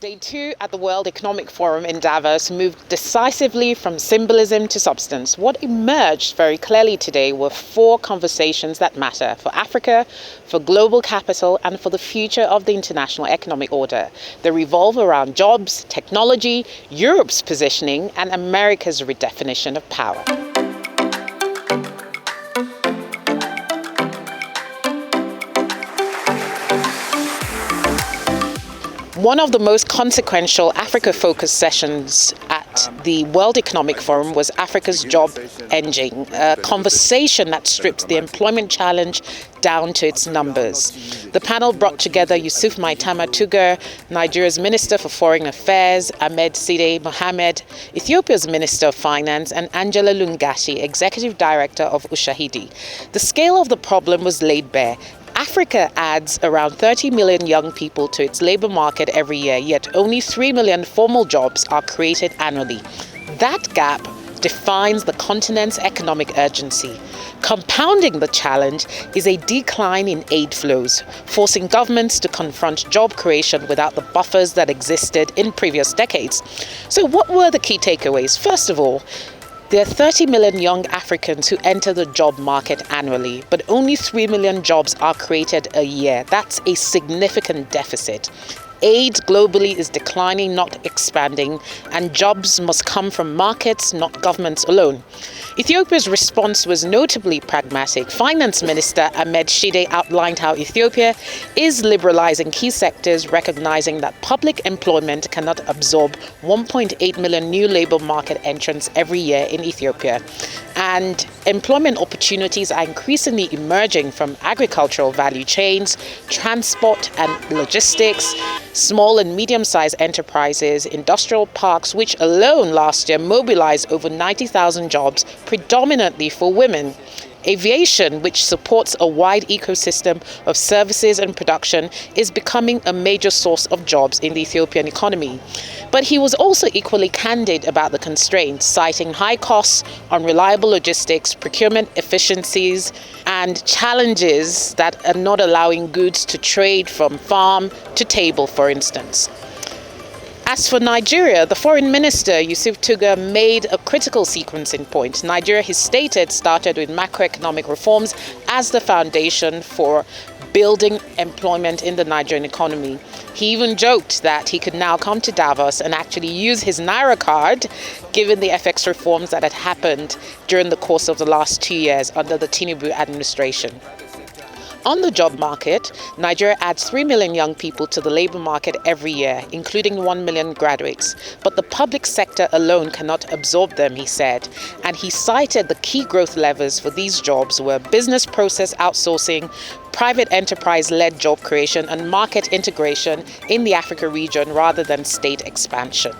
Day 2 at the World Economic Forum in Davos moved decisively from symbolism to substance. What emerged very clearly today were 4 conversations that matter for Africa, for global capital, and for the future of the international economic order. They revolve around jobs, technology, Europe's positioning, and America's redefinition of power. One of the most consequential Africa-focused sessions at the World Economic Forum was Africa's job engine, a conversation that stripped the employment challenge down to its numbers. The panel brought together Yusuf Maitama Tugar, Nigeria's Minister for Foreign Affairs, Ahmed Side Mohamed, Ethiopia's Minister of Finance, and Angela Lungati, Executive Director of Ushahidi. The scale of the problem was laid bare. Africa adds around 30 million young people to its labor market every year, yet only 3 million formal jobs are created annually. That gap defines the continent's economic urgency. Compounding the challenge is a decline in aid flows, forcing governments to confront job creation without the buffers that existed in previous decades. So what were the key takeaways? First of all, there are 30 million young Africans who enter the job market annually, but only 3 million jobs are created a year. That's a significant deficit. Aid globally is declining, not expanding, and jobs must come from markets, not governments alone. Ethiopia's response was notably pragmatic. Finance Minister Ahmed Shide outlined how Ethiopia is liberalizing key sectors, recognizing that public employment cannot absorb 1.8 million new labor market entrants every year in Ethiopia. And employment opportunities are increasingly emerging from agricultural value chains, transport and logistics, small and medium-sized enterprises, industrial parks, which alone last year mobilized over 90,000 jobs, predominantly for women. Aviation, which supports a wide ecosystem of services and production, is becoming a major source of jobs in the Ethiopian economy. But he was also equally candid about the constraints, citing high costs, unreliable logistics, procurement efficiencies, and challenges that are not allowing goods to trade from farm to table, for instance. As for Nigeria, the foreign minister, Yusuf Tugar, made a critical sequencing point. Nigeria, he stated, started with macroeconomic reforms as the foundation for building employment in the Nigerian economy. He even joked that he could now come to Davos and actually use his Naira card, given the FX reforms that had happened during the course of the last 2 years under the Tinubu administration. On the job market, Nigeria adds 3 million young people to the labor market every year, including 1 million graduates. But the public sector alone cannot absorb them, he said. And he cited the key growth levers for these jobs were business process outsourcing, private enterprise-led job creation, and market integration in the Africa region rather than state expansion.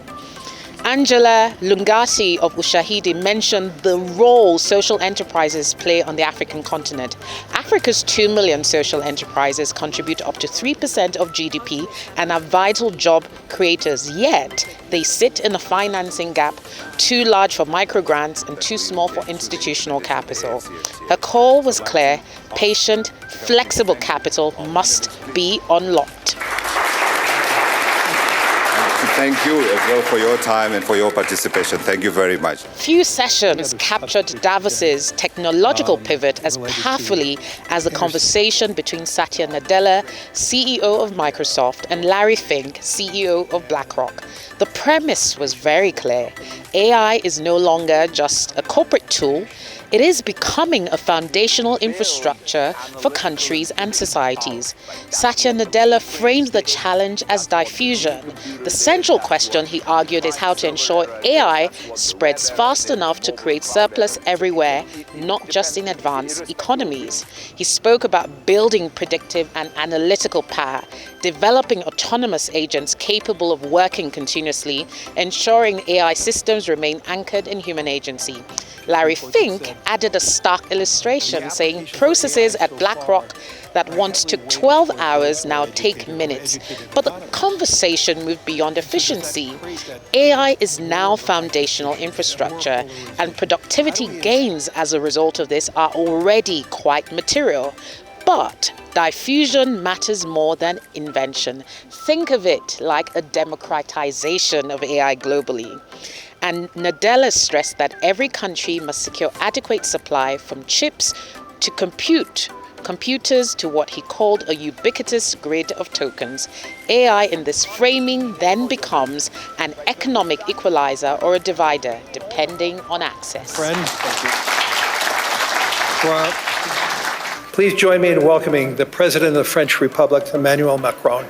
Angela Lungati of Ushahidi mentioned the role social enterprises play on the African continent. Africa's 2 million social enterprises contribute up to 3% of GDP and are vital job creators, yet they sit in a financing gap too large for micro-grants and too small for institutional capital. Her call was clear: patient, flexible capital must be unlocked. Thank you as well for your time and for your participation. Thank you very much. Few sessions captured Davos's technological pivot as powerfully as the conversation between Satya Nadella, CEO of Microsoft, and Larry Fink, CEO of BlackRock. The premise was very clear. AI is no longer just a corporate tool. It is becoming a foundational infrastructure for countries and societies. Satya Nadella framed the challenge as diffusion. The central question, he argued, is how to ensure AI spreads fast enough to create surplus everywhere, not just in advanced economies. He spoke about building predictive and analytical power, developing autonomous agents capable of working continuously, ensuring AI systems remain anchored in human agency. Larry Fink added a stark illustration, saying processes at BlackRock that once took 12 hours now take minutes. But the conversation moved beyond efficiency. AI is now foundational infrastructure, and productivity gains as a result of this are already quite material. But Diffusion matters more than invention. Think of it like a democratization of AI globally. And Nadella stressed that every country must secure adequate supply from chips to computers to what he called a ubiquitous grid of tokens. AI in this framing then becomes an economic equalizer or a divider, depending on access. Please join me in welcoming the President of the French Republic, Emmanuel Macron.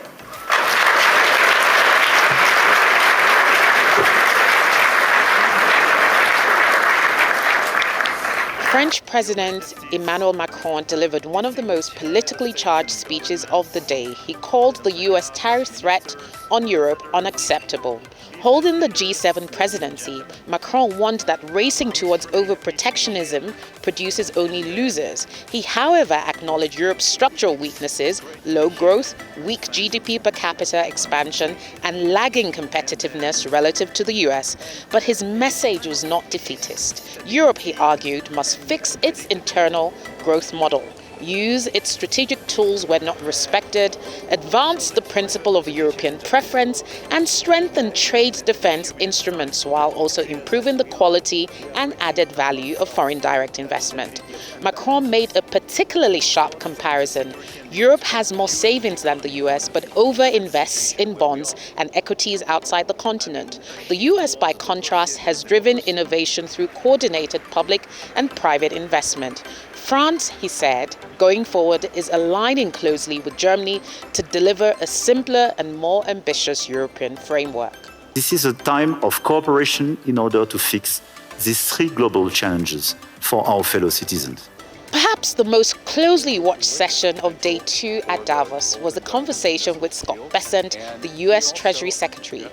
French President Emmanuel Macron delivered one of the most politically charged speeches of the day. He called the US tariff threat on Europe unacceptable. Holding the G7 presidency, Macron warned that racing towards over-protectionism produces only losers. He, however, acknowledged Europe's structural weaknesses, low growth, weak GDP per capita expansion, and lagging competitiveness relative to the US. But his message was not defeatist. Europe, he argued, must fix its internal growth model, use its strategic tools where not respected, advance the principle of European preference, and strengthen trade defense instruments while also improving the quality and added value of foreign direct investment. Macron made a particularly sharp comparison. Europe has more savings than the US, but over-invests in bonds and equities outside the continent. The US, by contrast, has driven innovation through coordinated public and private investment. France, he said, going forward is aligning closely with Germany to deliver a simpler and more ambitious European framework. This is a time of cooperation in order to fix these three global challenges for our fellow citizens. Perhaps the most closely watched session of Day 2 at Davos was a conversation with Scott Bessent, the US Treasury Secretary.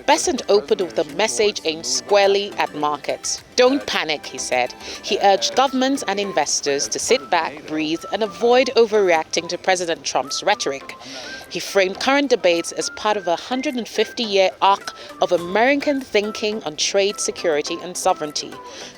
Bessent opened with a message aimed squarely at markets. Don't panic, he said. He urged governments and investors to sit back, breathe, and avoid overreacting to President Trump's rhetoric. He framed current debates as part of a 150-year arc of American thinking on trade, security, and sovereignty.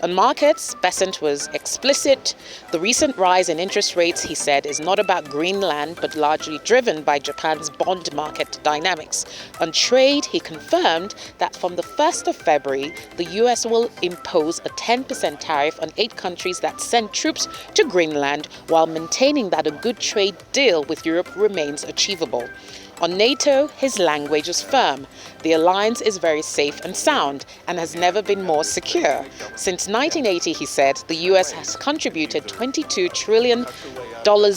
On markets, Bessent was explicit. The recent rise in interest rates, he said, is not about Greenland, but largely driven by Japan's bond market dynamics. On trade, he confirmed that from the 1st of February, the US will impose a 10% tariff on 8 countries that send troops to Greenland, while maintaining that a good trade deal with Europe remains achievable. On NATO, his language was firm. The alliance is very safe and sound and has never been more secure. Since 1980, he said, the US has contributed $22 trillion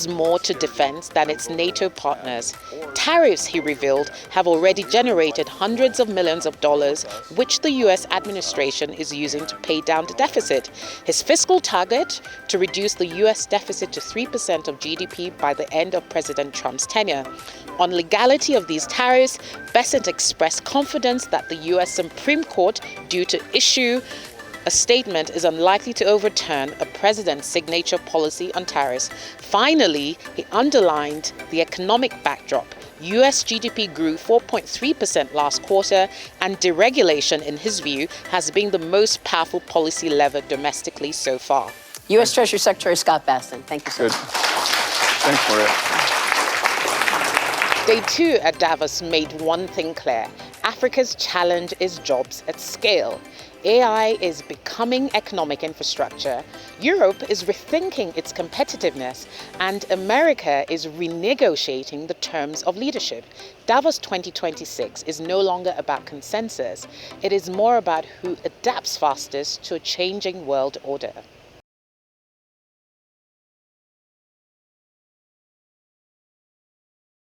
more to defense than its NATO partners. Tariffs, he revealed, have already generated hundreds of millions of dollars, which the US administration is using to pay down the deficit. His fiscal target, to reduce the US deficit to 3% of GDP by the end of President Trump's tenure. On legality of these tariffs, Bessent expressed confidence that the US Supreme Court, due to issue a statement, is unlikely to overturn a president's signature policy on tariffs. Finally, he underlined the economic backdrop. US GDP grew 4.3% last quarter, and deregulation, in his view, has been the most powerful policy lever domestically so far. US Treasury Secretary Scott Bessent, thank you so much. Thanks, Maria. Day 2 at Davos made one thing clear. Africa's challenge is jobs at scale. AI is becoming economic infrastructure. Europe is rethinking its competitiveness, and America is renegotiating the terms of leadership. Davos 2026 is no longer about consensus. It is more about who adapts fastest to a changing world order.